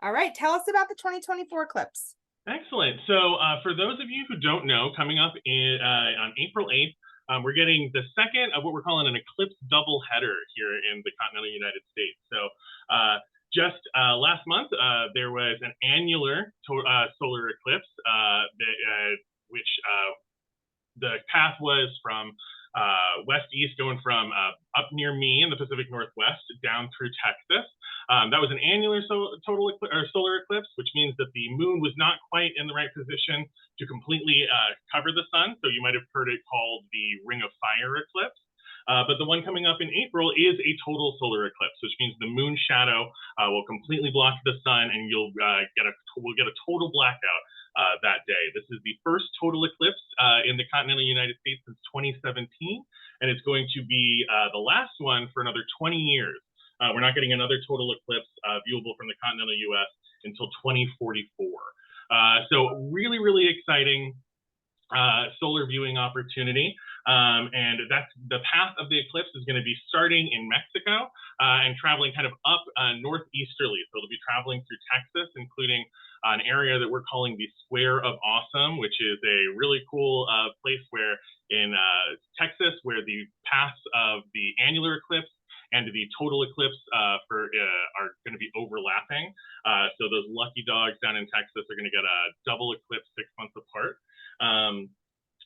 All right, tell us about the 2024 eclipse. Excellent. So, for those of you who don't know, coming up on April 8th, we're getting the second of what we're calling an eclipse doubleheader here in the continental United States. So, just last month, there was an annular solar eclipse, which the path was from west east, going from up near me in the Pacific Northwest down through Texas. That was an annular solar eclipse, which means that the moon was not quite in the right position to completely cover the sun. So you might have heard it called the Ring of Fire eclipse. But the one coming up in April is a total solar eclipse, which means the moon shadow will completely block the sun, and we'll get a total blackout that day. This is the first total eclipse in the continental United States since 2017, and it's going to be the last one for another 20 years. We're not getting another total eclipse viewable from the continental U.S. until 2044. So really, really exciting solar viewing opportunity. And that's the path of the eclipse is going to be starting in Mexico and traveling kind of up northeasterly. So it'll be traveling through Texas, including an area that we're calling the Square of Awesome, which is a really cool place where in Texas, where the paths of the annular eclipse and the total eclipse are going to be overlapping. So those lucky dogs down in Texas are going to get a double eclipse 6 months apart.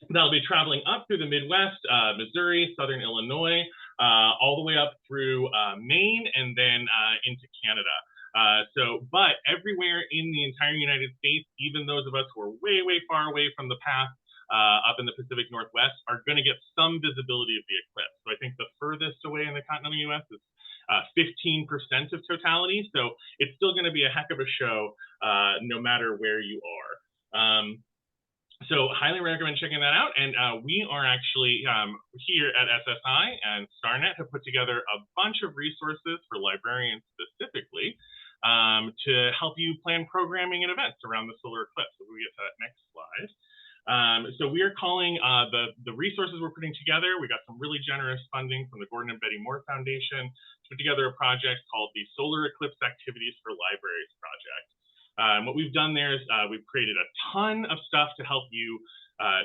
That'll be traveling up through the Midwest, Missouri, Southern Illinois, all the way up through Maine, and then into Canada. But everywhere in the entire United States, even those of us who are way, way far away from the path up in the Pacific Northwest, are going to get some visibility of the eclipse. So I think the furthest away in the continental U.S. is 15% of totality. So it's still going to be a heck of a show, no matter where you are. So highly recommend checking that out. And we are actually here at SSI and StarNet have put together a bunch of resources for librarians specifically to help you plan programming and events around the solar eclipse. So we get to that next slide. So we are calling the resources we're putting together. We got some really generous funding from the Gordon and Betty Moore Foundation to put together a project called the Solar Eclipse Activities for Libraries project. What we've done there is we've created a ton of stuff to help you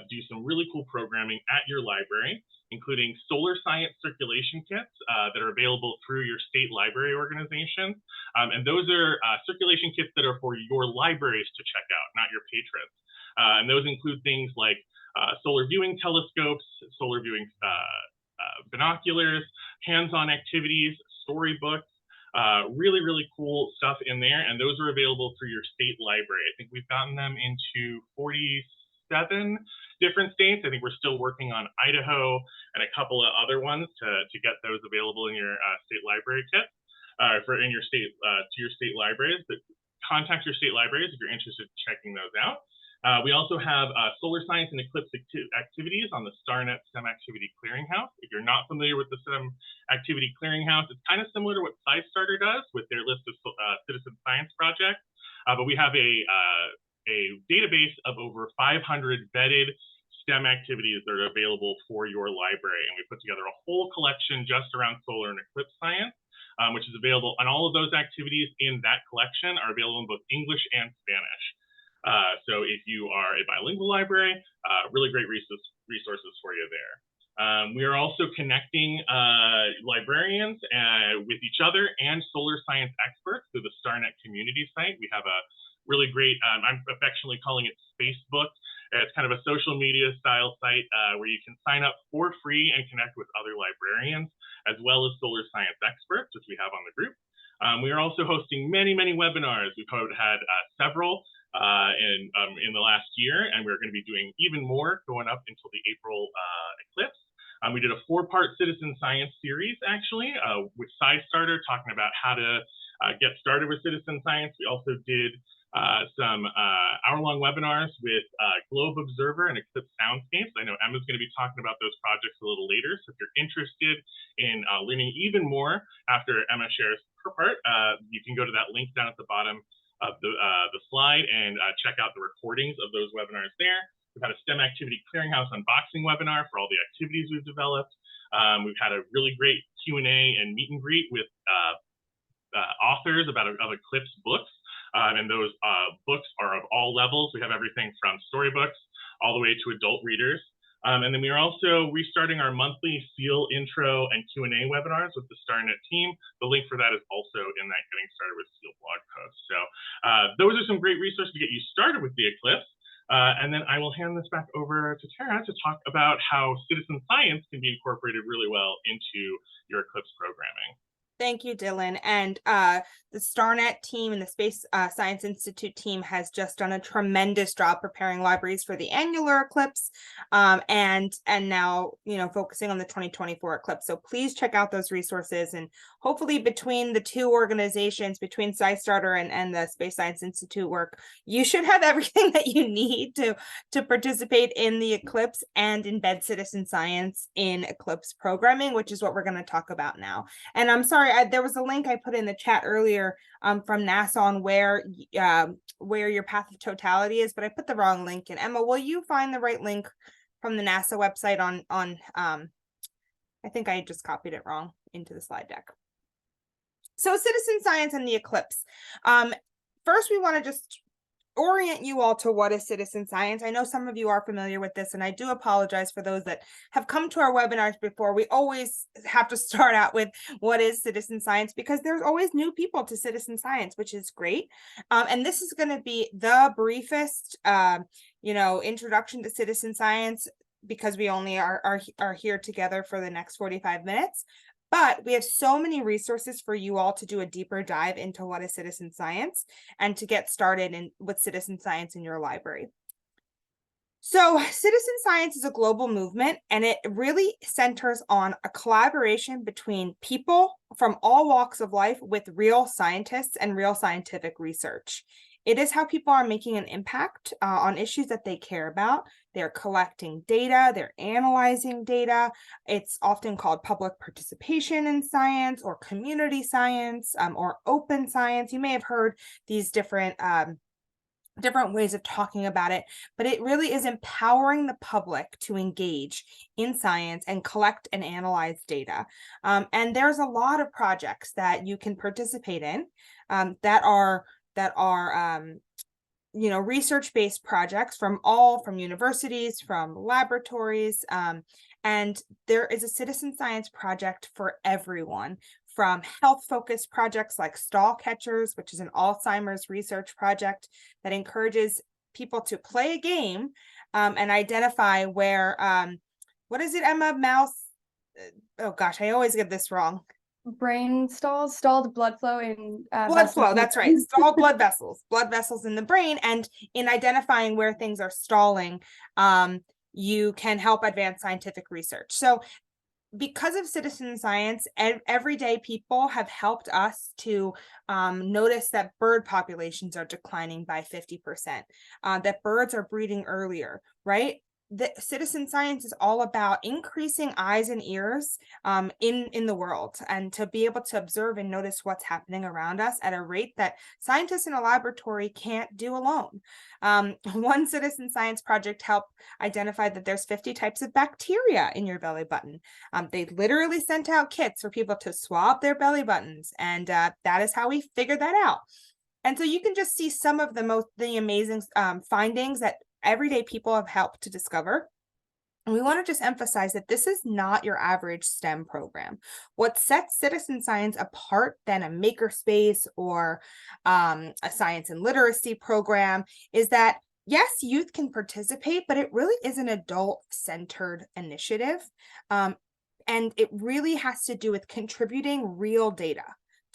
do some really cool programming at your library, including solar science circulation kits that are available through your state library organizations. And those are circulation kits that are for your libraries to check out, not your patrons. And those include things like solar viewing telescopes, solar viewing binoculars, hands-on activities, storybooks, really, really cool stuff in there. And those are available through your state library. I think we've gotten them into 47 different states. I think we're still working on Idaho and a couple of other ones to get those available in your state library kit, in your state, to your state libraries. But contact your state libraries if you're interested in checking those out. We also have solar science and eclipse activities on the StarNet STEM Activity Clearinghouse. If you're not familiar with the STEM Activity Clearinghouse, it's kind of similar to what SciStarter does with their list of citizen science projects. But we have a database of over 500 vetted STEM activities that are available for your library. And we put together a whole collection just around solar and eclipse science, which is available. And all of those activities in that collection are available in both English and Spanish. So if you are a bilingual library, really great resources for you there. We are also connecting librarians with each other and solar science experts through the StarNet community site. We have a really great, I'm affectionately calling it Facebook. It's kind of a social media style site where you can sign up for free and connect with other librarians, as well as solar science experts, which we have on the group. We are also hosting many, many webinars. We've had several in the last year, and we're going to be doing even more going up until the April eclipse. We did a 4-part citizen science series, actually, with SciStarter, talking about how to get started with citizen science. We also did some hour-long webinars with Globe Observer and Eclipse Soundscapes. I know Emma's going to be talking about those projects a little later, so if you're interested in learning even more after Emma shares her part, you can go to that link down at the bottom of the slide and check out the recordings of those webinars there. We've had a STEM Activity Clearinghouse unboxing webinar for all the activities we've developed. We've had a really great Q&A and meet and greet with authors of Eclipse books. And those books are of all levels. We have everything from storybooks all the way to adult readers. And then we are also restarting our monthly SEAL intro and Q&A webinars with the StarNet team. The link for that is also in that Getting Started with SEAL blog post. So those are some great resources to get you started with the Eclipse. And then I will hand this back over to Tara to talk about how citizen science can be incorporated really well into your Eclipse programming. Thank you, Dylan. And the StarNet team and the Space Science Institute team has just done a tremendous job preparing libraries for the annular eclipse, and now, you know, focusing on the 2024 eclipse. So please check out those resources, and hopefully between the two organizations, between SciStarter and the Space Science Institute work, you should have everything that you need to participate in the eclipse and embed citizen science in eclipse programming, which is what we're going to talk about now. And I'm sorry, there was a link I put in the chat earlier from NASA on where your path of totality is, but I put the wrong link in. Emma, will you find the right link from the NASA website on I think I just copied it wrong into the slide deck. So citizen science and the eclipse. First, we want to just orient you all to what is citizen science. I know some of you are familiar with this, and I do apologize for those that have come to our webinars before. We always have to start out with what is citizen science, because there's always new people to citizen science, which is great. And this is going to be the briefest, introduction to citizen science, because we only are here together for the next 45 minutes. But we have so many resources for you all to do a deeper dive into what is citizen science and to get started with citizen science in your library. So citizen science is a global movement, and it really centers on a collaboration between people from all walks of life with real scientists and real scientific research. It is how people are making an impact on issues that they care about. They're collecting data, they're analyzing data. It's often called public participation in science, or community science, or open science. You may have heard these different ways of talking about it, but it really is empowering the public to engage in science and collect and analyze data. And there's a lot of projects that you can participate in that are research-based projects from universities, from laboratories, and there is a citizen science project for everyone, from health-focused projects like Stall Catchers, which is an Alzheimer's research project that encourages people to play a game and identify where, what is it, Emma? Oh gosh, I always get this wrong. Brain stalls, stalled blood flow in blood flow, that's right. Stalled blood vessels in the brain. And in identifying where things are stalling, you can help advance scientific research. So because of citizen science, everyday people have helped us to notice that bird populations are declining by 50%, that birds are breeding earlier, right? The citizen science is all about increasing eyes and ears in the world, and to be able to observe and notice what's happening around us at a rate that scientists in a laboratory can't do alone. One citizen science project helped identify that there's 50 types of bacteria in your belly button. They literally sent out kits for people to swab their belly buttons, and that is how we figured that out. And so you can just see some of the amazing findings that everyday people have helped to discover. And we want to just emphasize that this is not your average STEM program. What sets citizen science apart than a makerspace or a science and literacy program is that, yes, youth can participate, but it really is an adult-centered initiative. And it really has to do with contributing real data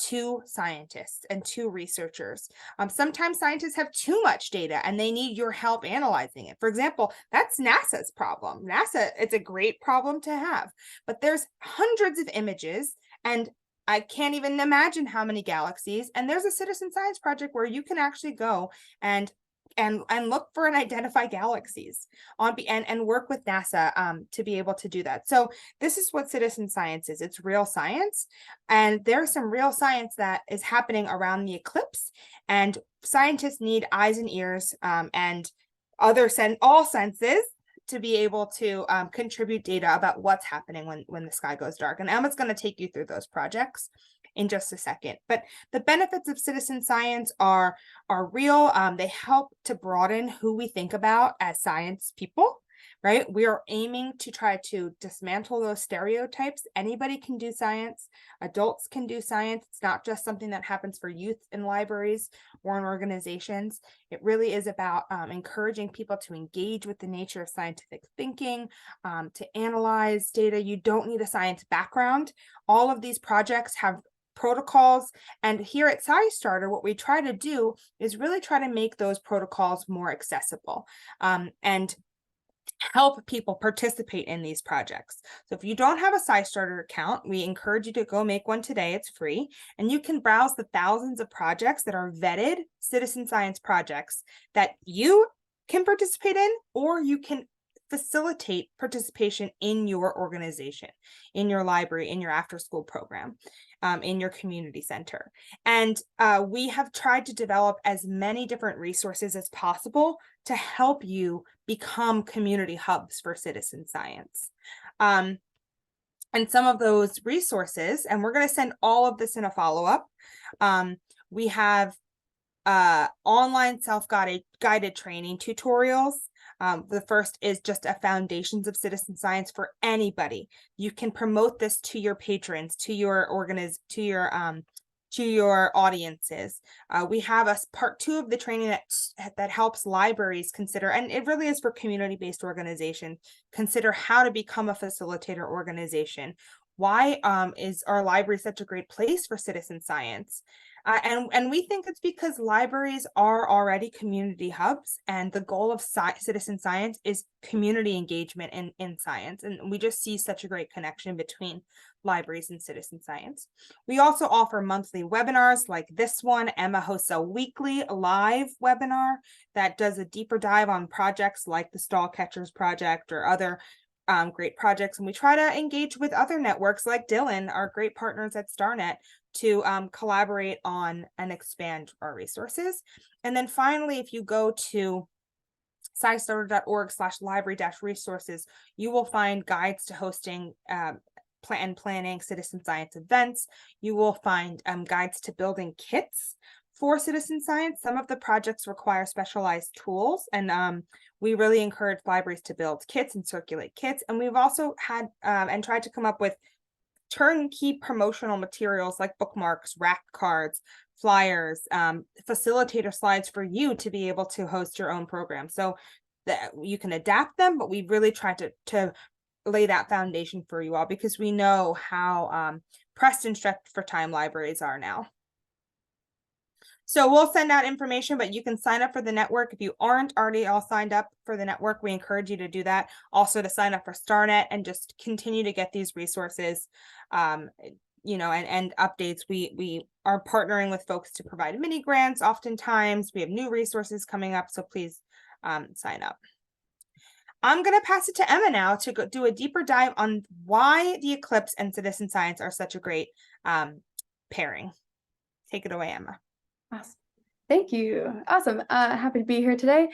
to scientists and to researchers. Sometimes scientists have too much data and they need your help analyzing it. For example, that's NASA's problem. It's a great problem to have, but there's hundreds of images, and I can't even imagine how many galaxies. And there's a citizen science project where you can actually go and look for and identify galaxies and work with NASA to be able to do that. So this is what citizen science is. It's real science, and there's some real science that is happening around the eclipse, and scientists need eyes and ears and all senses to be able to contribute data about what's happening when the sky goes dark. And Emma's going to take you through those projects. in just a second. But the benefits of citizen science are real. They help to broaden who we think about as science people, right? We are aiming to try to dismantle those stereotypes. Anybody can do science. Adults can do science. It's not just something that happens for youth in libraries or in organizations. It really is about encouraging people to engage with the nature of scientific thinking, to analyze data. You don't need a science background. All of these projects have protocols, and here at SciStarter, what we try to do is really try to make those protocols more accessible, and help people participate in these projects. So if you don't have a SciStarter account, we encourage you to go make one today. It's free, and you can browse the thousands of projects that are vetted citizen science projects that you can participate in, or you can facilitate participation in your organization, in your library, in your after-school program, in your community center. And we have tried to develop as many different resources as possible to help you become community hubs for citizen science. And some of those resources, and we're going to send all of this in a follow-up. We have online self-guided training tutorials. The first is just a foundations of citizen science for anybody. You can promote this to your patrons, to your audiences. We have a part 2 of the training that helps libraries consider, and it really is for community-based organization, consider how to become a facilitator organization. Why is our library such a great place for citizen science? And we think it's because libraries are already community hubs, and the goal of citizen science is community engagement in science. And we just see such a great connection between libraries and citizen science. We also offer monthly webinars like this one. Emma hosts a weekly live webinar that does a deeper dive on projects like the Stall Catchers Project or other great projects. And we try to engage with other networks like Dylan, our great partners at StarNet, to collaborate on and expand our resources. And then finally, if you go to scistarter.org/library-resources, you will find guides to hosting planning citizen science events. You will find guides to building kits for citizen science. Some of the projects require specialized tools, and we really encourage libraries to build kits and circulate kits. And we've also had and tried to come up with turnkey promotional materials like bookmarks, rack cards, flyers, facilitator slides for you to be able to host your own program. So that you can adapt them, but we really try to lay that foundation for you all, because we know how pressed and stretched for time libraries are now. So we'll send out information, but you can sign up for the network. If you aren't already all signed up for the network, we encourage you to do that. Also to sign up for StarNet and just continue to get these resources, you know, and updates. We are partnering with folks to provide mini grants. Oftentimes we have new resources coming up, so please sign up. I'm going to pass it to Emma now to go do a deeper dive on why the Eclipse and citizen science are such a great pairing. Take it away, Emma. Awesome. Thank you. Awesome. Happy to be here today.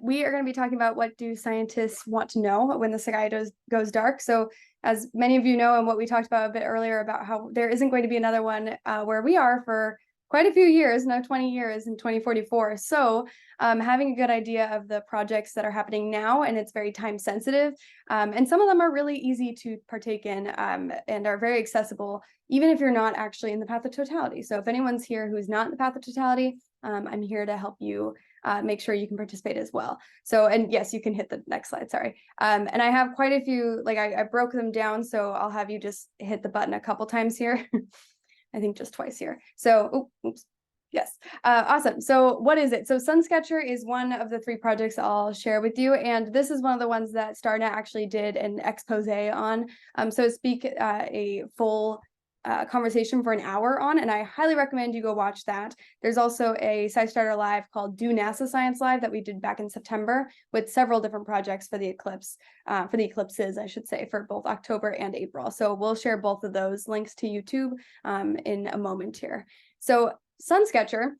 We are going to be talking about what do scientists want to know when the sky goes dark. So as many of you know, and what we talked about a bit earlier about how there isn't going to be another one where we are for quite a few years, now 20 years in 2044. So having a good idea of the projects that are happening now, and it's very time sensitive. And some of them are really easy to partake in and are very accessible, even if you're not actually in the path of totality. So if anyone's here who's not in the path of totality, I'm here to help you make sure you can participate as well. So, and yes, you can hit the next slide, sorry. And I have quite a few, like I broke them down, so I'll have you just hit the button a couple times here. I think just twice here. So, oops. Yes. Awesome. So what is it? So SunSketcher is one of the 3 projects I'll share with you. And this is one of the ones that StarNet actually did an expose on, so to speak, a full conversation for an hour on, and I highly recommend you go watch that. There's also a SciStarter Live called Do NASA Science Live that we did back in September with several different projects for the Eclipse, for the eclipses, I should say, for both October and April. So we'll share both of those links to YouTube in a moment here. So SunSketcher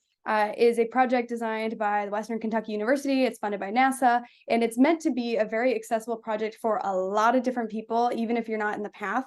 is a project designed by the Western Kentucky University. It's funded by NASA, and it's meant to be a very accessible project for a lot of different people, even if you're not in the path.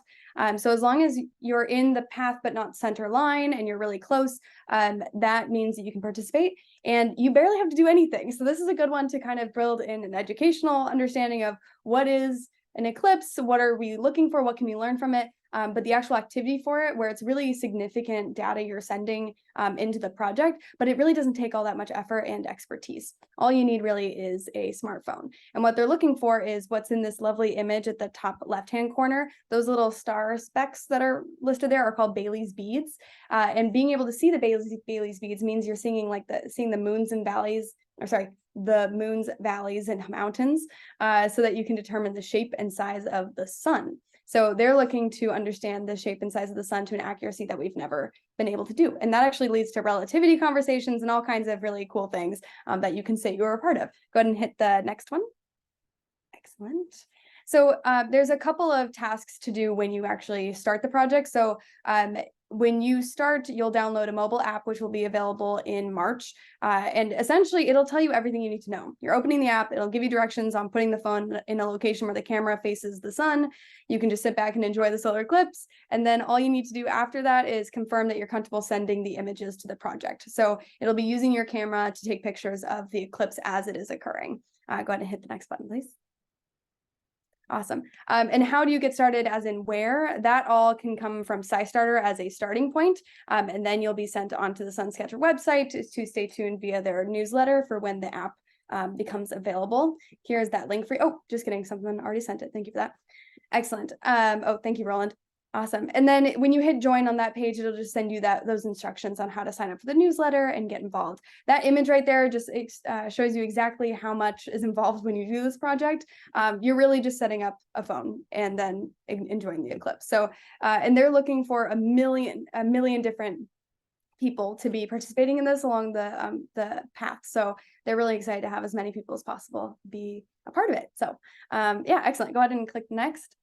So as long as you're in the path but not center line and you're really close, that means that you can participate, and you barely have to do anything. So this is a good one to kind of build in an educational understanding of what is an eclipse, what are we looking for, what can we learn from it, but the actual activity for it, where it's really significant data you're sending into the project, but it really doesn't take all that much effort and expertise. All you need really is a smartphone. And what they're looking for is what's in this lovely image at the top left-hand corner. Those little star specks that are listed there are called Bailey's beads. And being able to see the Bailey's beads means you're seeing the moons and valleys, or sorry, the moons, valleys, and mountains, so that you can determine the shape and size of the sun. So they're looking to understand the shape and size of the sun to an accuracy that we've never been able to do. And that actually leads to relativity conversations and all kinds of really cool things that you can say you're a part of. Go ahead and hit the next one. Excellent. So there's a couple of tasks to do when you actually start the project. So when you start, you'll download a mobile app, which will be available in March. And essentially, it'll tell you everything you need to know. You're opening the app, it'll give you directions on putting the phone in a location where the camera faces the sun. You can just sit back and enjoy the solar eclipse. And then all you need to do after that is confirm that you're comfortable sending the images to the project. So it'll be using your camera to take pictures of the eclipse as it is occurring. Go ahead and hit the next button, please. Awesome. And how do you get started, as in where? That all can come from SciStarter as a starting point. And then you'll be sent onto the SunSketcher website to stay tuned via their newsletter for when the app becomes available. Here's that link for you. Oh, just kidding. Someone already sent it. Thank you for that. Excellent. Oh, thank you, Roland. Awesome. And then when you hit join on that page, it'll just send you those instructions on how to sign up for the newsletter and get involved. That image right there just shows you exactly how much is involved when you do this project. You're really just setting up a phone and then enjoying the eclipse. So, and they're looking for a million different people to be participating in this along the path. So they're really excited to have as many people as possible be a part of it. So yeah, excellent. Go ahead and click next.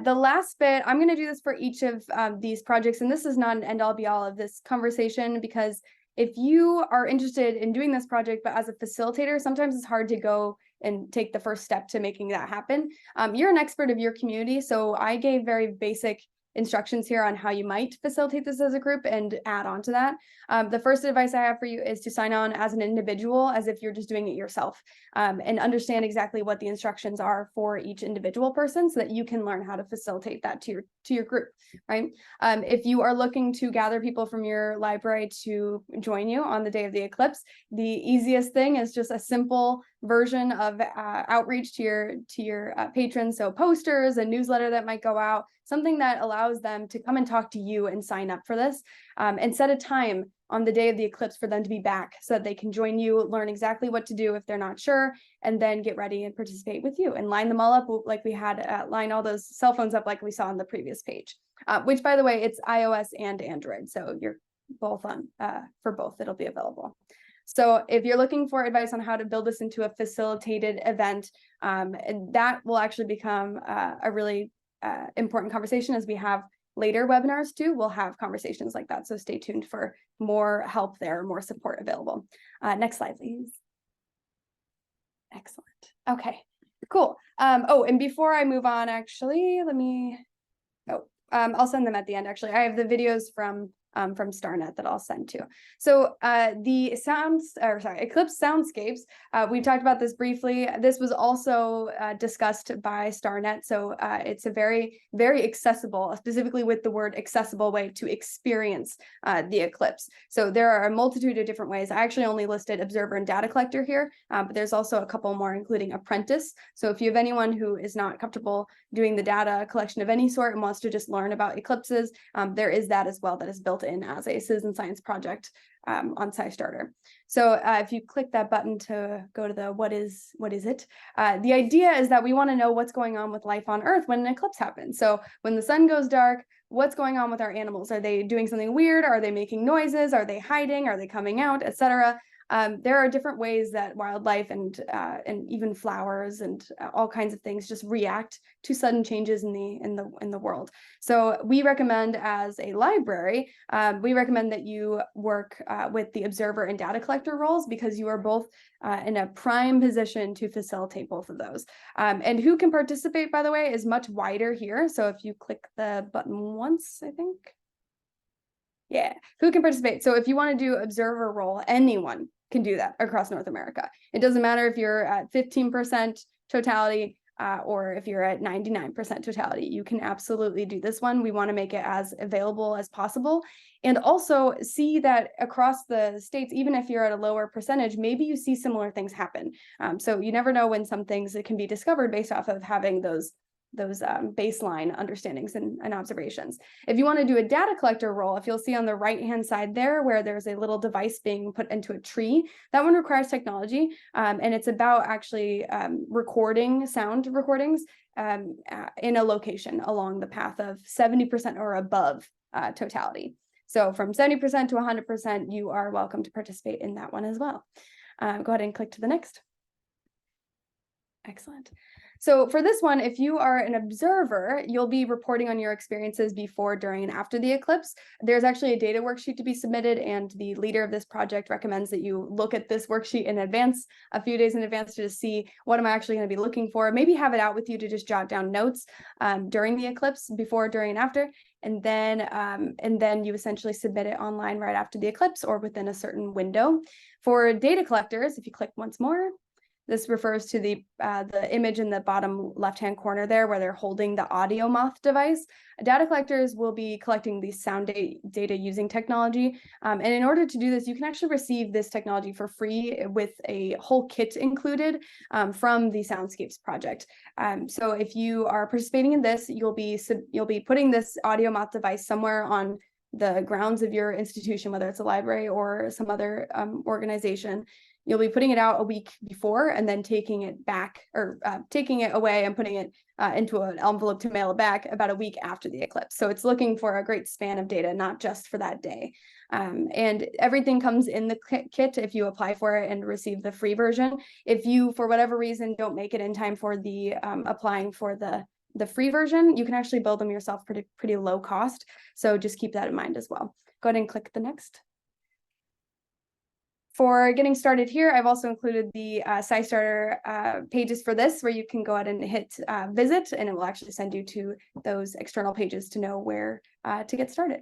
The last bit, I'm going to do this for each of these projects, and this is not an end-all be-all of this conversation, because if you are interested in doing this project, but as a facilitator, sometimes it's hard to go and take the first step to making that happen. You're an expert of your community, so I gave very basic instructions here on how you might facilitate this as a group and add on to that. The first advice I have for you is to sign on as an individual, as if you're just doing it yourself, and understand exactly what the instructions are for each individual person so that you can learn how to facilitate that to your group, right? If you are looking to gather people from your library to join you on the day of the eclipse, the easiest thing is just a simple version of outreach to your patrons. So posters, a newsletter that might go out, something that allows them to come and talk to you and sign up for this, and set a time on the day of the eclipse for them to be back so that they can join you, learn exactly what to do if they're not sure, and then get ready and participate with you and line them all up like we had, line all those cell phones up like we saw on the previous page, which, by the way, it's iOS and Android. So you're both on, for both, it'll be available. So if you're looking for advice on how to build this into a facilitated event, and that will actually become a really important conversation as we have later webinars too. We'll have conversations like that. So stay tuned for more help there, more support available. Next slide, please. Excellent. Okay, cool. Oh, and before I move on, actually, I'll send them at the end. Actually, I have the videos from StarNet that I'll send to. So the Eclipse soundscapes, we talked about this briefly. This was also discussed by StarNet. So it's a very, very accessible, specifically with the word accessible, way to experience the eclipse. So there are a multitude of different ways. I actually only listed observer and data collector here, but there's also a couple more, including apprentice. So if you have anyone who is not comfortable doing the data collection of any sort and wants to just learn about eclipses, there is that as well, that is built in as a citizen science project on SciStarter. So if you click that button to go to the what is it, the idea is that we want to know what's going on with life on Earth when an eclipse happens. So when the sun goes dark, what's going on with our animals? Are they doing something weird? Are they making noises? Are they hiding? Are they coming out, etc.? there are different ways that wildlife and even flowers and all kinds of things just react to sudden changes in the world. So we recommend, as a library, we recommend that you work with the observer and data collector roles, because you are both in a prime position to facilitate both of those. And who can participate, by the way, is much wider here. So if you click the button once, I think. Yeah, who can participate? So if you want to do observer role, anyone can do that across North America. It doesn't matter if you're at 15% totality or if you're at 99% totality. You can absolutely do this one. We want to make it as available as possible. And also see that across the states, even if you're at a lower percentage, maybe you see similar things happen. So you never know when some things that can be discovered based off of having those baseline understandings and observations. If you want to do a data collector role, if you'll see on the right hand side there where there's a little device being put into a tree, that one requires technology, and it's about actually recording sound recordings in a location along the path of 70% or above totality. So from 70% to 100%, you are welcome to participate in that one as well. Go ahead and click to the next. Excellent. So for this one, if you are an observer, you'll be reporting on your experiences before, during, and after the eclipse. There's actually a data worksheet to be submitted, and the leader of this project recommends that you look at this worksheet in advance, a few days in advance, to just see what am I actually going to be looking for. Maybe have it out with you to just jot down notes during the eclipse, before, during, and after. And then you essentially submit it online right after the eclipse or within a certain window. For data collectors, if you click once more, this refers to the image in the bottom left-hand corner there where they're holding the audio moth device. Data collectors will be collecting these sound data using technology. And in order to do this, you can actually receive this technology for free with a whole kit included from the Soundscapes project. So if you are participating in this, you'll be putting this audio moth device somewhere on the grounds of your institution, whether it's a library or some other organization. You'll be putting it out a week before and then taking it back, or taking it away and putting it into an envelope to mail it back about a week after the eclipse. So it's looking for a great span of data, not just for that day. And everything comes in the kit if you apply for it and receive the free version. If you, for whatever reason, don't make it in time for the applying for the free version, you can actually build them yourself pretty low cost. So just keep that in mind as well. Go ahead and click the next. For getting started here, I've also included the SciStarter pages for this, where you can go ahead and hit visit, and it will actually send you to those external pages to know where to get started.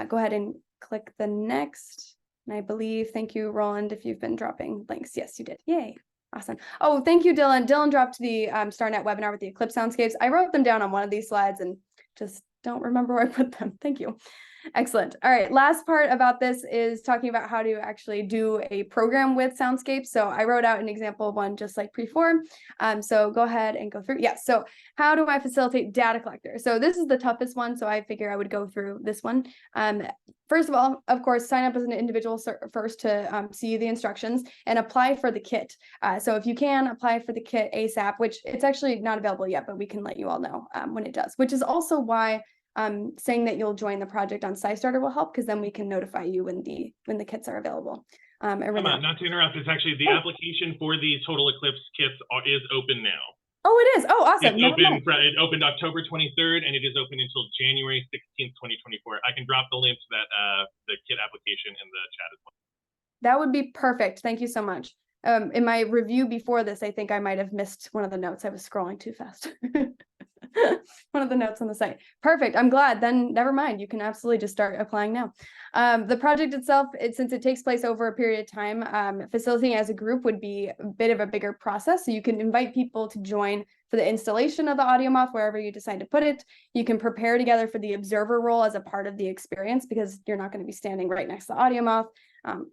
Go ahead and click the next. And I believe, thank you, Roland, if you've been dropping links. Yes, you did. Yay. Awesome. Oh, thank you, Dylan. Dylan dropped the StarNet webinar with the Eclipse soundscapes. I wrote them down on one of these slides and just don't remember where I put them. Thank you. Excellent. All right. Last part about this is talking about how to actually do a program with Soundscapes. So I wrote out an example one just like before. So go ahead and go through. Yes. So how do I facilitate data collector? So this is the toughest one. So I figure I would go through this one. First of all, of course, sign up as an individual first to see the instructions and apply for the kit. So if you can, apply for the kit ASAP, which it's actually not available yet, but we can let you all know when it does, which is also why saying that you'll join the project on SciStarter will help, because then we can notify you when the kits are available. Come on, not to interrupt. It's actually the application for the Total Eclipse kits is open now. Oh, it is. Oh, awesome. It opened October 23rd, and it is open until January 16th, 2024. I can drop the link to that the kit application in the chat as well. That would be perfect. Thank you so much. In my review before this, I think I might have missed one of the notes. I was scrolling too fast. One of the notes on the site. Perfect. I'm glad. Then never mind. You can absolutely just start applying now. The project itself, since it takes place over a period of time, facilitating as a group would be a bit of a bigger process. So you can invite people to join for the installation of the audio moth, wherever you decide to put it. You can prepare together for the observer role as a part of the experience, because you're not going to be standing right next to the audio moth.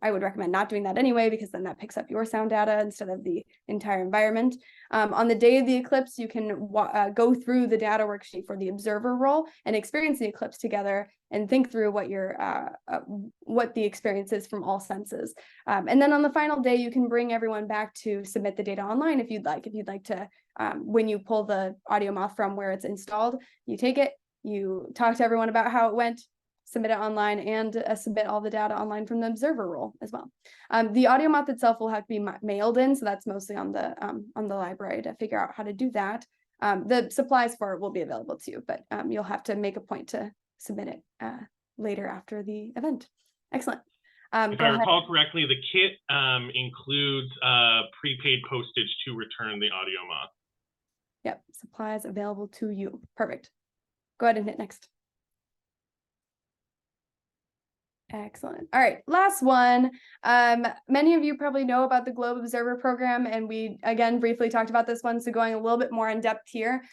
I would recommend not doing that anyway, because then that picks up your sound data instead of the entire environment. On the day of the eclipse, you can go through the data worksheet for the observer role and experience the eclipse together and think through what the experience is from all senses. And then on the final day, you can bring everyone back to submit the data online if you'd like. If you'd like to, when you pull the audio moth from where it's installed, you take it, you talk to everyone about how it went, submit it online, and submit all the data online from the observer role as well. The audio moth itself will have to be mailed in, so that's mostly on the library to figure out how to do that. The supplies for it will be available to you, but you'll have to make a point to submit it later after the event. Excellent. If I recall correctly, the kit includes prepaid postage to return the audio moth. Yep, supplies available to you. Perfect. Go ahead and hit next. Excellent. All right, last one. Many of you probably know about the Globe Observer program, and we again briefly talked about this one, so going a little bit more in depth here.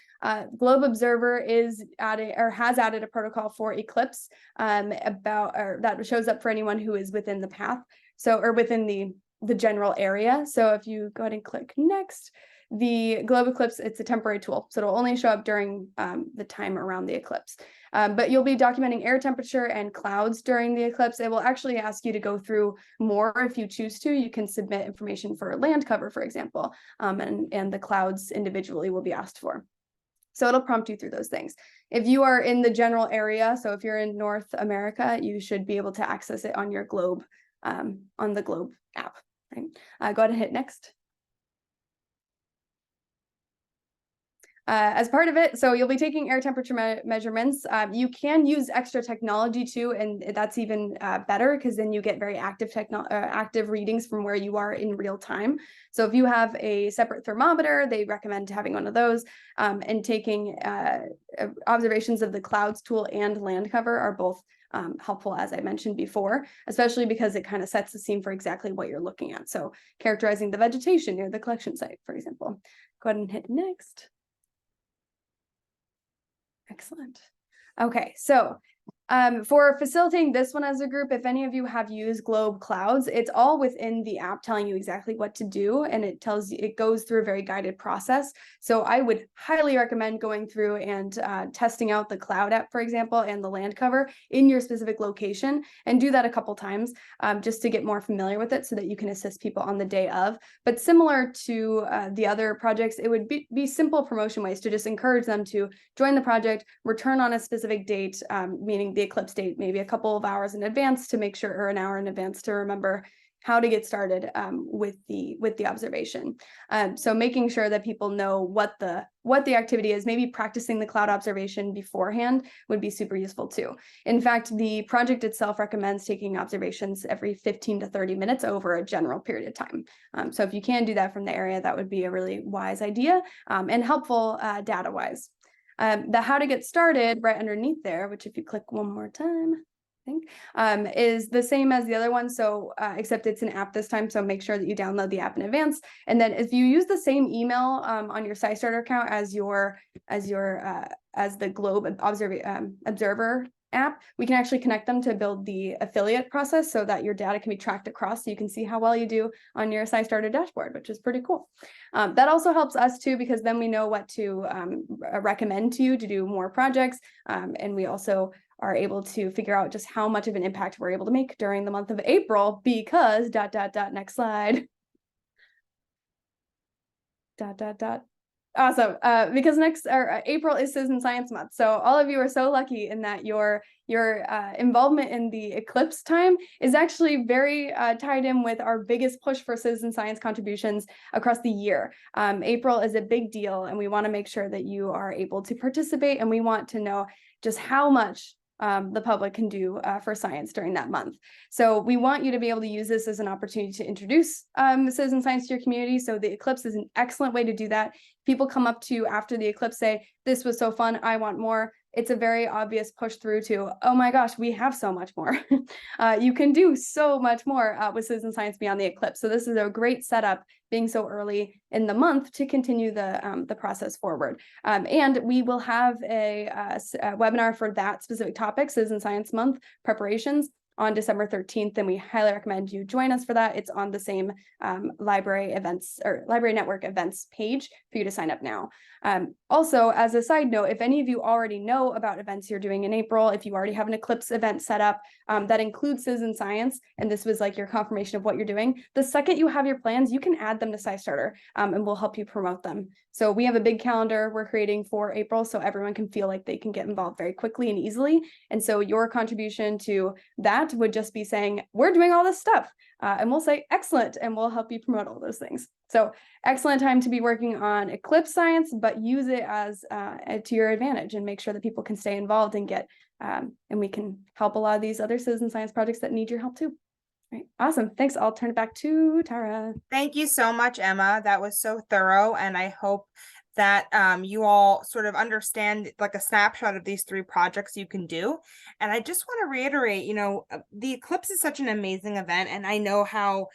Globe Observer is added or has added a protocol for Eclipse that shows up for anyone who is within the path, or within the general area. So if you go ahead and click next, the Globe Eclipse, it's a temporary tool, so it'll only show up during the time around the eclipse. But you'll be documenting air temperature and clouds during the eclipse. It will actually ask you to go through more if you choose to. You can submit information for land cover, for example, and the clouds individually will be asked for. So it'll prompt you through those things. If you are in the general area, so if you're in North America, you should be able to access it on your Globe, on the Globe app. Right? Go ahead and hit next. As part of it, so you'll be taking air temperature measurements. You can use extra technology too, and that's even better because then you get very active readings from where you are in real time. So if you have a separate thermometer, they recommend having one of those, and taking observations of the clouds tool and land cover are both helpful, as I mentioned before, especially because it kind of sets the scene for exactly what you're looking at. So characterizing the vegetation near the collection site, for example. Go ahead and hit next. Excellent. Okay, so for facilitating this one as a group, if any of you have used Globe Clouds, it's all within the app telling you exactly what to do, and it tells you, it goes through a very guided process. So I would highly recommend going through and testing out the Cloud app, for example, and the land cover in your specific location, and do that a couple times just to get more familiar with it so that you can assist people on the day of. But similar to the other projects, it would be simple promotion ways to just encourage them to join the project, return on a specific date, meaning the eclipse date, maybe a couple of hours in advance to make sure, or an hour in advance to remember how to get started with the observation. So making sure that people know what the activity is, maybe practicing the cloud observation beforehand would be super useful too. In fact, the project itself recommends taking observations every 15 to 30 minutes over a general period of time. So if you can do that from the area, that would be a really wise idea and helpful data-wise. The how to get started right underneath there, which if you click one more time, I think, is the same as the other one. So except it's an app this time. So make sure that you download the app in advance. And then if you use the same email on your SciStarter account as the Globe Observer app, we can actually connect them to build the affiliate process so that your data can be tracked across so you can see how well you do on your SciStarter dashboard, which is pretty cool. That also helps us too, because then we know what to recommend to you to do more projects. And we also are able to figure out just how much of an impact we're able to make during the month of April, because ... next slide. ... Awesome, because April is Citizen Science Month. So all of you are so lucky in that your involvement in the eclipse time is actually very tied in with our biggest push for citizen science contributions across the year. April is a big deal, and we want to make sure that you are able to participate, and we want to know just how much the public can do for science during that month. So we want you to be able to use this as an opportunity to introduce citizen science to your community. So the eclipse is an excellent way to do that. People come up to you after the eclipse, say, "This was so fun, I want more." It's a very obvious push through to, "Oh my gosh, we have so much more." You can do so much more with citizen science beyond the eclipse. So this is a great setup, being so early in the month, to continue the process forward. And we will have a webinar for that specific topic, Citizen Science Month preparations, on December 13th, and we highly recommend you join us for that. It's on the same library events or library network events page for you to sign up now. Also, as a side note, if any of you already know about events you're doing in April, if you already have an Eclipse event set up that includes citizen science, and this was like your confirmation of what you're doing, the second you have your plans, you can add them to SciStarter, and we'll help you promote them. So we have a big calendar we're creating for April, so everyone can feel like they can get involved very quickly and easily. And so your contribution to that would just be saying, we're doing all this stuff. And we'll say, excellent, and we'll help you promote all those things. So excellent time to be working on Eclipse science, but use it as to your advantage and make sure that people can stay involved and get, and we can help a lot of these other citizen science projects that need your help too. All right, awesome. Thanks. I'll turn it back to Tara. Thank you so much, Emma. That was so thorough, and I hope that you all sort of understand like a snapshot of these 3 projects you can do. And I just want to reiterate, you know, the Eclipse is such an amazing event, and I know how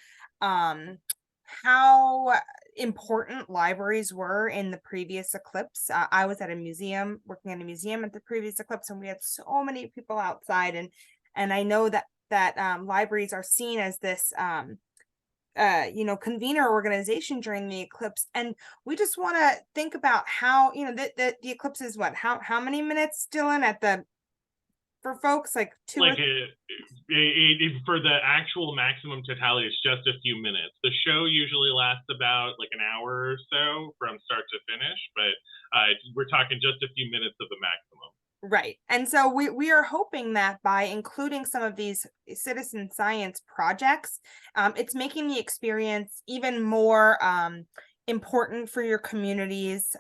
important libraries were in the previous Eclipse. I was at a museum, working at a museum at the previous Eclipse, and we had so many people outside, and I know that libraries are seen as this you know, convener organization during the Eclipse. And we just want to think about how, you know, the Eclipse is what, how many minutes, Dylan, at the, for folks, like 2 like for the actual maximum totality, it's just a few minutes. The show usually lasts about like an hour or so from start to finish, but we're talking just a few minutes of the maximum. Right. And so we are hoping that by including some of these citizen science projects, it's making the experience even more important for your communities.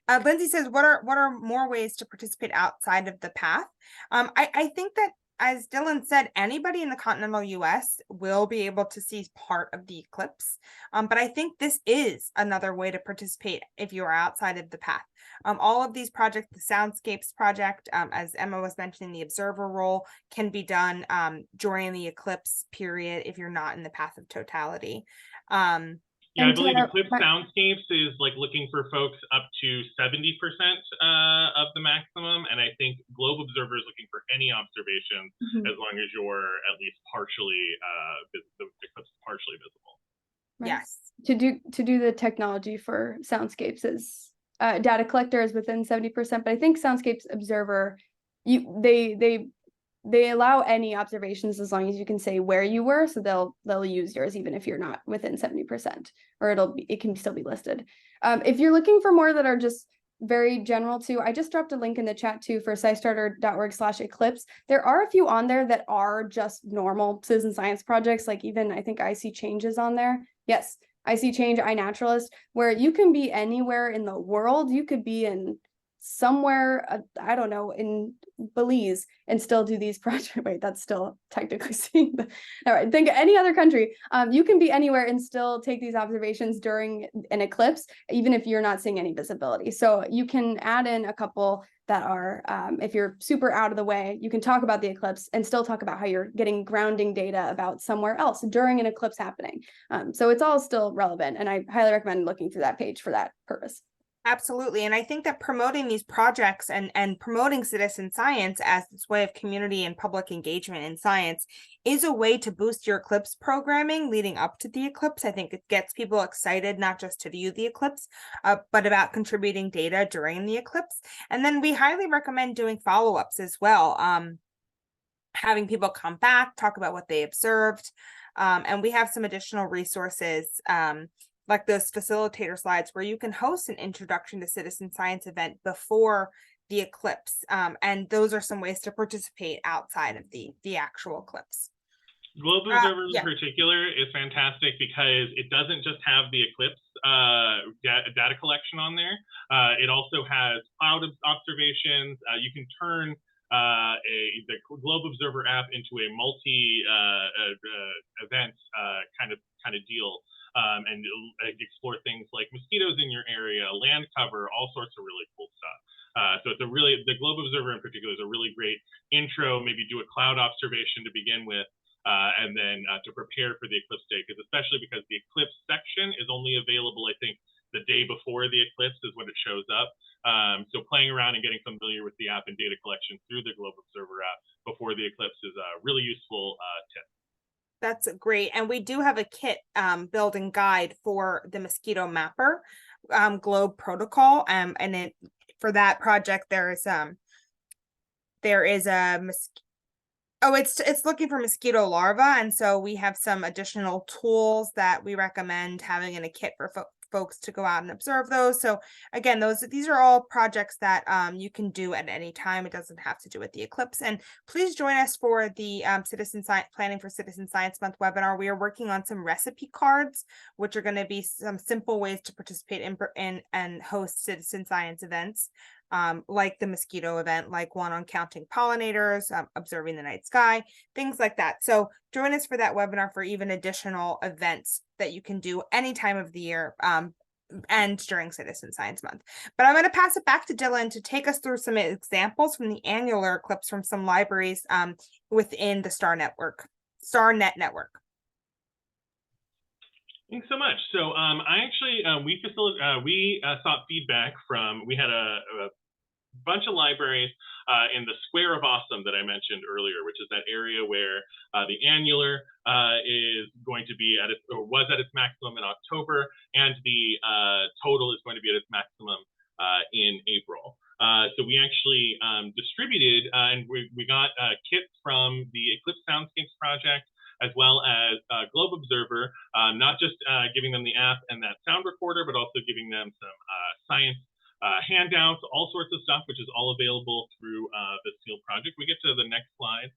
Lindsay says, what are more ways to participate outside of the path? I think that, as Dylan said, anybody in the continental US will be able to see part of the Eclipse. But I think this is another way to participate if you are outside of the path. All of these projects, the Soundscapes project, as Emma was mentioning, the observer role can be done during the Eclipse period if you're not in the path of totality. Yeah, I believe Eclipse Soundscapes is like looking for folks up to 70% of the maximum, and I think Globe Observer is looking for any observations as long as you're at least partially the Eclipse is partially visible. Right. Yes. To do the technology for Soundscapes is data collector is within 70%, but I think Soundscapes Observer, they allow any observations as long as you can say where you were, so they'll use yours even if you're not within 70%, or it can still be listed. If you're looking for more that are just very general too, I just dropped a link in the chat too for scistarter.org/eclipse. There are a few on there that are just normal citizen science projects, like even I think I See Change is on there. Yes, I See Change, iNaturalist, where you can be anywhere in the world. You could be in somewhere, I don't know, in Belize and still do these projects. Wait, that's still technically seeing the, all right, think any other country. You can be anywhere and still take these observations during an eclipse, even if you're not seeing any visibility. So you can add in a couple that are, if you're super out of the way, you can talk about the eclipse and still talk about how you're getting grounding data about somewhere else during an eclipse happening. So it's all still relevant, and I highly recommend looking through that page for that purpose. Absolutely. And I think that promoting these projects and promoting citizen science as this way of community and public engagement in science is a way to boost your Eclipse programming leading up to the eclipse. I think it gets people excited, not just to view the eclipse, but about contributing data during the eclipse. And then we highly recommend doing follow-ups as well. Having people come back, talk about what they observed. And we have some additional resources, like those facilitator slides, where you can host an introduction to citizen science event before the eclipse. And those are some ways to participate outside of the actual eclipse. Globe Observer in particular is fantastic because it doesn't just have the eclipse data collection on there. It also has cloud observations. You can turn the Globe Observer app into a multi event kind of deal. And explore things like mosquitoes in your area, land cover, all sorts of really cool stuff. So it's the Globe Observer in particular is a really great intro. Maybe do a cloud observation to begin with, and then to prepare for the eclipse day, especially because the eclipse section is only available, I think, the day before the eclipse is when it shows up. So playing around and getting familiar with the app and data collection through the Globe Observer app before the eclipse is a really useful tip. That's great. And we do have a kit building guide for the mosquito mapper globe protocol. And for that project, there is a it's looking for mosquito larvae, and so we have some additional tools that we recommend having in a kit for folks to go out and observe those. So again, these are all projects that you can do at any time. It doesn't have to do with the eclipse. And please join us for the Citizen Science Planning for Citizen Science Month webinar. We are working on some recipe cards, which are going to be some simple ways to participate in and host citizen science events. Like the mosquito event, like one on counting pollinators, observing the night sky, things like that. So join us for that webinar for even additional events that you can do any time of the year and during Citizen Science Month. But I'm going to pass it back to Dylan to take us through some examples from the annular eclipse from some libraries within the StarNet network. Thanks so much. So I actually, we sought feedback from, we had a bunch of libraries in the Square of Awesome that I mentioned earlier, which is that area where the annular is going to be was at its maximum in October, and the total is going to be at its maximum in April. So we actually distributed, and we got kits from the Eclipse Soundscapes project, as well as Globe Observer, not just giving them the app and that sound recorder, but also giving them some science handouts, all sorts of stuff, which is all available through the SEAL project. We get to the next slide.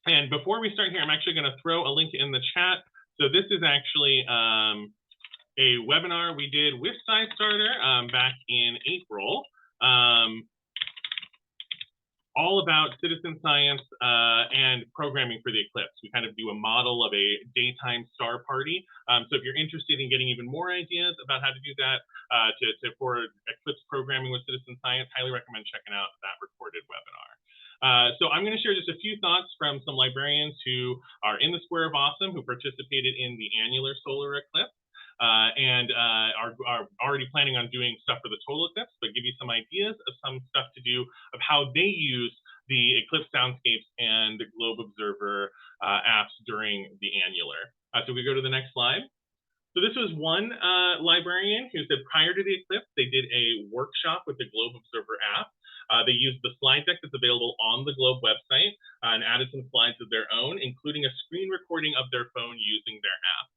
And before we start here, I'm actually going to throw a link in the chat. So this is actually a webinar we did with SciStarter back in April. All about citizen science and programming for the eclipse. We kind of do a model of a daytime star party. So if you're interested in getting even more ideas about how to do that for eclipse programming with citizen science, highly recommend checking out that recorded webinar. So I'm going to share just a few thoughts from some librarians who are in the Square of Awesome, who participated in the annular solar eclipse. And are already planning on doing stuff for the total eclipse, but give you some ideas of some stuff to do of how they use the Eclipse Soundscapes and the Globe Observer apps during the annular. So we go to the next slide. So this was one librarian who said prior to the eclipse, they did a workshop with the Globe Observer app. They used the slide deck that's available on the Globe website and added some slides of their own, including a screen recording of their phone using their app.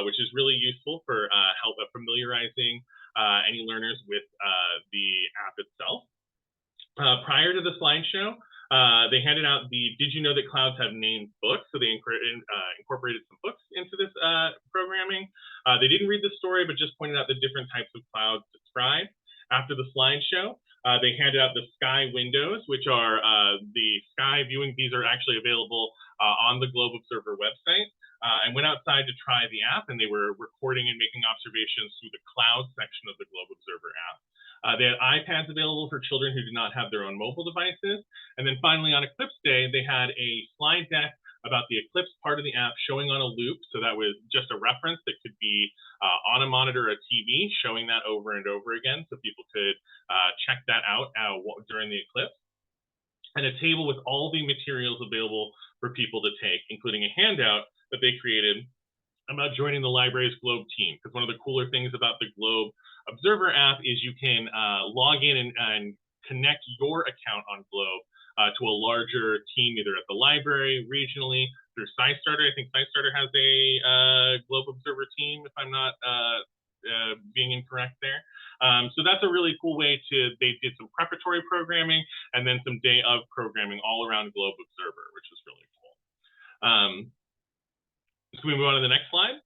Which is really useful for help familiarizing any learners with the app itself. Prior to the slideshow, they handed out the Did You Know That Clouds Have Named books? So they incorporated some books into this programming. They didn't read the story, but just pointed out the different types of clouds described. After the slideshow, they handed out the sky windows, which are the sky viewing. These are actually available on the Globe Observer website. And went outside to try the app, and they were recording and making observations through the cloud section of the Globe Observer app. They had iPads available for children who did not have their own mobile devices. And then finally on Eclipse Day, they had a slide deck about the Eclipse part of the app showing on a loop. So that was just a reference that could be on a monitor or a TV, showing that over and over again so people could check that out during the eclipse. And a table with all the materials available for people to take, including a handout that they created about joining the library's Globe team. Because one of the cooler things about the Globe Observer app is you can log in and connect your account on Globe to a larger team, either at the library, regionally, through SciStarter. I think SciStarter has a Globe Observer team, if I'm not being incorrect there. So that's a really cool way they did some preparatory programming and then some day of programming all around Globe Observer, which was really cool. So we move on to the next slide.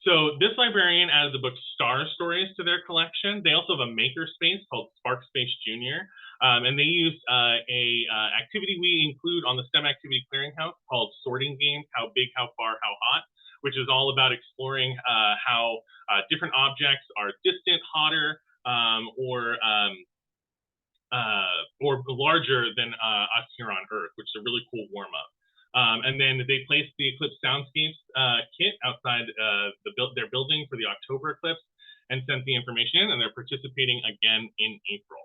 So this librarian added the book Star Stories to their collection. They also have a makerspace called Sparkspace Junior. And they use a activity we include on the STEM Activity Clearinghouse called Sorting Games, How Big, How Far, How Hot, which is all about exploring how different objects are distant, hotter, or larger than us here on Earth, which is a really cool warm-up. And then they placed the Eclipse Soundscapes kit outside their building for the October eclipse and sent the information in, and they're participating again in April.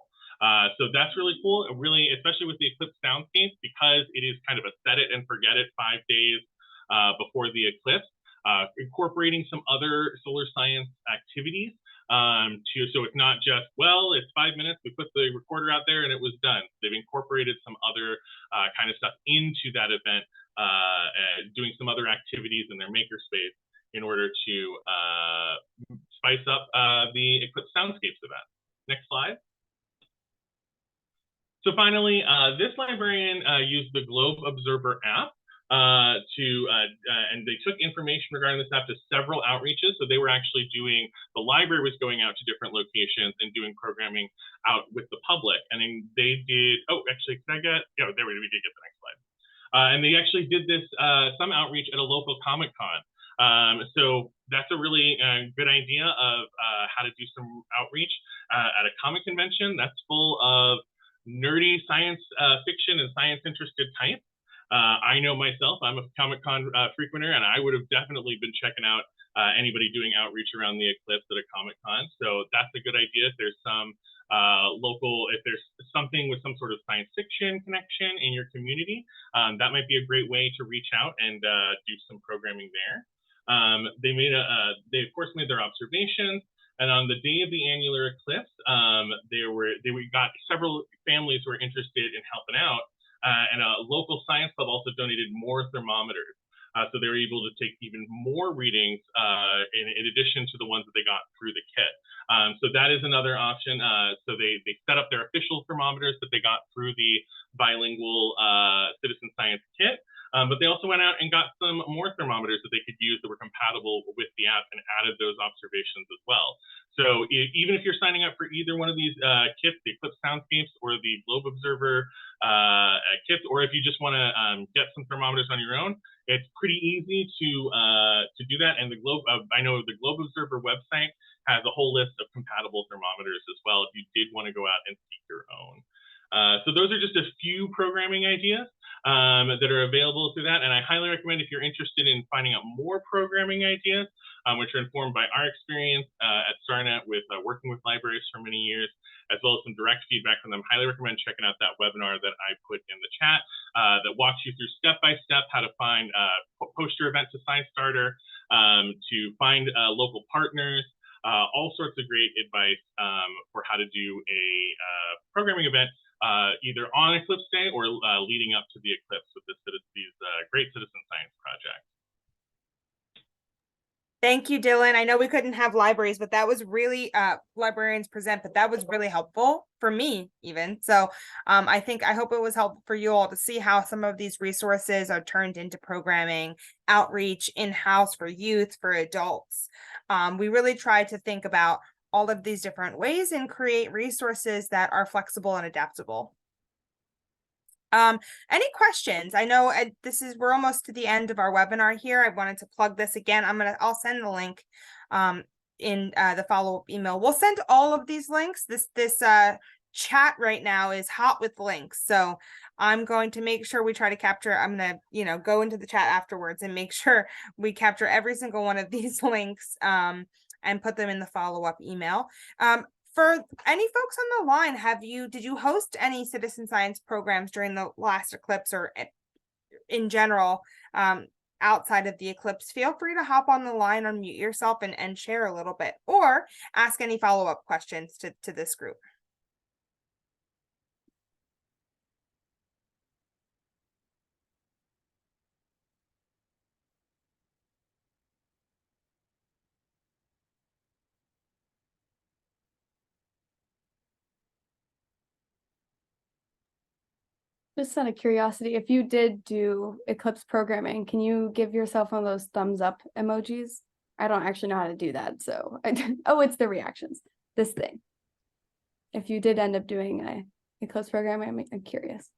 So that's really cool, really, especially with the Eclipse Soundscapes, because it is kind of a set it and forget it 5 days before the eclipse, incorporating some other solar science activities so it's not just, well, it's 5 minutes, we put the recorder out there and it was done. They've incorporated some other kind of stuff into that event, doing some other activities in their makerspace in order to spice up the Eclipse Soundscapes event. Next slide. So finally, this librarian used the Globe Observer app and they took information regarding this app to several outreaches. So they were actually the library was going out to different locations and doing programming out with the public. And then they did, actually, we did get the next slide. And they actually did this, some outreach at a local Comic-Con. So that's a really good idea of how to do some outreach at a comic convention that's full of nerdy science fiction and science interested types. I know myself, I'm a Comic-Con frequenter, and I would have definitely been checking out anybody doing outreach around the eclipse at a Comic-Con. So that's a good idea. If there's some if there's something with some sort of science fiction connection in your community, that might be a great way to reach out and do some programming there. They of course made their observations. And on the day of the annular eclipse, we got several families who were interested in helping out, and a local science club also donated more thermometers. So they were able to take even more readings in addition to the ones that they got through the kit. So that is another option. So they set up their official thermometers that they got through the bilingual citizen science kit. But they also went out and got some more thermometers that they could use that were compatible with the app and added those observations as well. So even if you're signing up for either one of these kits, the Eclipse Soundscapes or the Globe Observer kits, or if you just want to get some thermometers on your own, it's pretty easy to do that. And I know the Globe Observer website has a whole list of compatible thermometers as well if you did want to go out and seek your own. So those are just a few programming ideas that are available through that. And I highly recommend, if you're interested in finding out more programming ideas, which are informed by our experience at StarNet with working with libraries for many years, as well as some direct feedback from them, highly recommend checking out that webinar that I put in the chat that walks you through step-by-step how to find post your event to SciStarter, to find local partners, all sorts of great advice for how to do a programming event either on Eclipse Day or leading up to the eclipse with these great citizen science projects. Thank you, Dylan. I know we couldn't have libraries, but that was really librarians present, but that was really helpful for me even. So I hope it was helpful for you all to see how some of these resources are turned into programming, outreach, in-house for youth, for adults. We really tried to think about all of these different ways and create resources that are flexible and adaptable. Any questions? I know we're almost to the end of our webinar here. I wanted to plug this again. I'll send the link in the follow-up email. We'll send all of these links. This chat right now is hot with links. So I'm going to make sure we try to capture, I'm going to, go into the chat afterwards and make sure we capture every single one of these links and put them in the follow-up email. For any folks on the line, did you host any citizen science programs during the last eclipse or in general outside of the eclipse? Feel free to hop on the line, unmute yourself and share a little bit, or ask any follow-up questions to this group. Just out of curiosity, if you did do Eclipse programming, can you give yourself one of those thumbs up emojis? I don't actually know how to do that, so oh, it's the reactions. This thing. If you did end up doing Eclipse programming, I'm curious.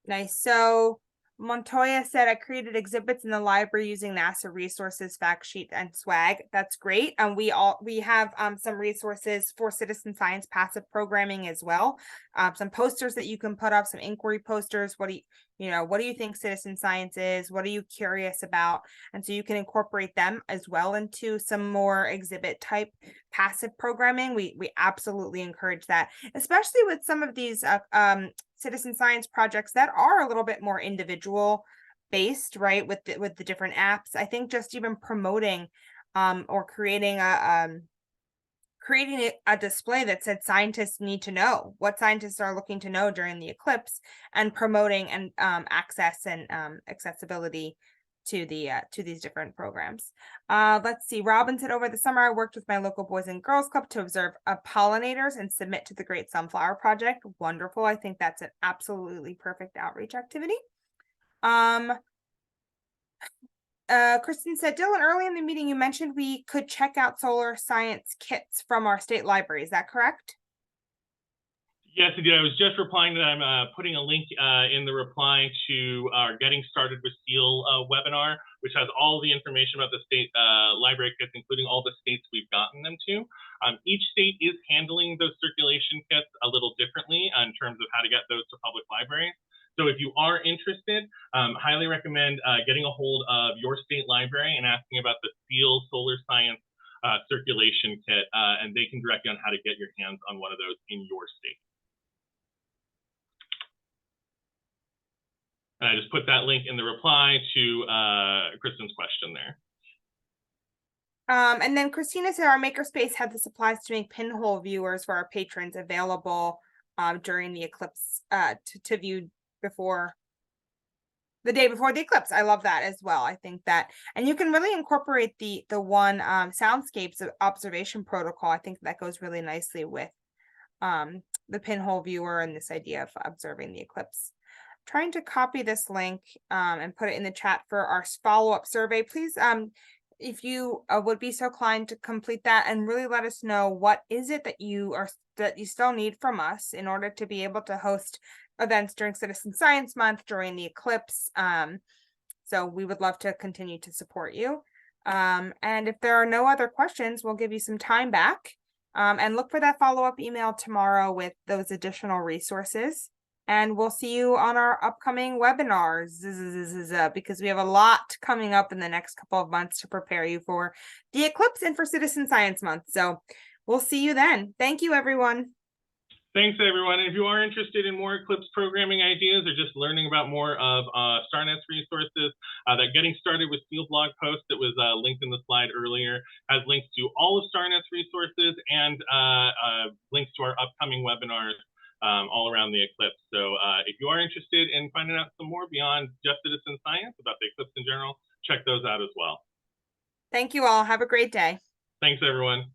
Nice. So Montoya said, I created exhibits in the library using NASA resources, fact sheet, and swag. That's great. And we have some resources for citizen science passive programming as well. Some posters that you can put up, some inquiry posters. what do you think citizen science is? What are you curious about? And so you can incorporate them as well into some more exhibit type passive programming. We absolutely encourage that, especially with some of these citizen science projects that are a little bit more individual based, right? With the different apps. I think just even promoting or creating a display that said scientists need to know, what scientists are looking to know during the eclipse, and promoting and access and accessibility to these different programs. Let's see. Robin said, over the summer, I worked with my local Boys and Girls Club to observe pollinators and submit to the Great Sunflower Project. Wonderful. I think that's an absolutely perfect outreach activity. Kristen said, Dylan, early in the meeting, you mentioned we could check out solar science kits from our state library. Is that correct? Yes, I did. I was just replying that I'm putting a link in the reply to our Getting Started with Steel webinar, which has all the information about the state library kits, including all the states we've gotten them to. Each state is handling those circulation kits a little differently in terms of how to get those to public libraries. So if you are interested, highly recommend getting a hold of your state library and asking about the Steel Solar Science circulation kit, and they can direct you on how to get your hands on one of those in your state. And I just put that link in the reply to Kristen's question there. And then Christina said our makerspace had the supplies to make pinhole viewers for our patrons available during the eclipse to view the day before the eclipse. I love that as well. I think that, and you can really incorporate the one soundscapes observation protocol. I think that goes really nicely with the pinhole viewer and this idea of observing the eclipse. Trying to copy this link and put it in the chat for our follow-up survey. Please, if you would be so kind to complete that and really let us know what is it that you still need from us in order to be able to host events during Citizen Science Month, during the eclipse. So we would love to continue to support you. And if there are no other questions, we'll give you some time back and look for that follow-up email tomorrow with those additional resources. And we'll see you on our upcoming webinars because we have a lot coming up in the next couple of months to prepare you for the eclipse and for Citizen Science Month. So we'll see you then. Thank you, everyone. Thanks, everyone. And if you are interested in more Eclipse programming ideas or just learning about more of StarNet's resources, that Getting Started with Steel blog post that was linked in the slide earlier has links to all of StarNet's resources and links to our upcoming webinars all around the eclipse. So if you are interested in finding out some more beyond just citizen science about the eclipse in general, check those out as well. Thank you all. Have a great day. Thanks, everyone.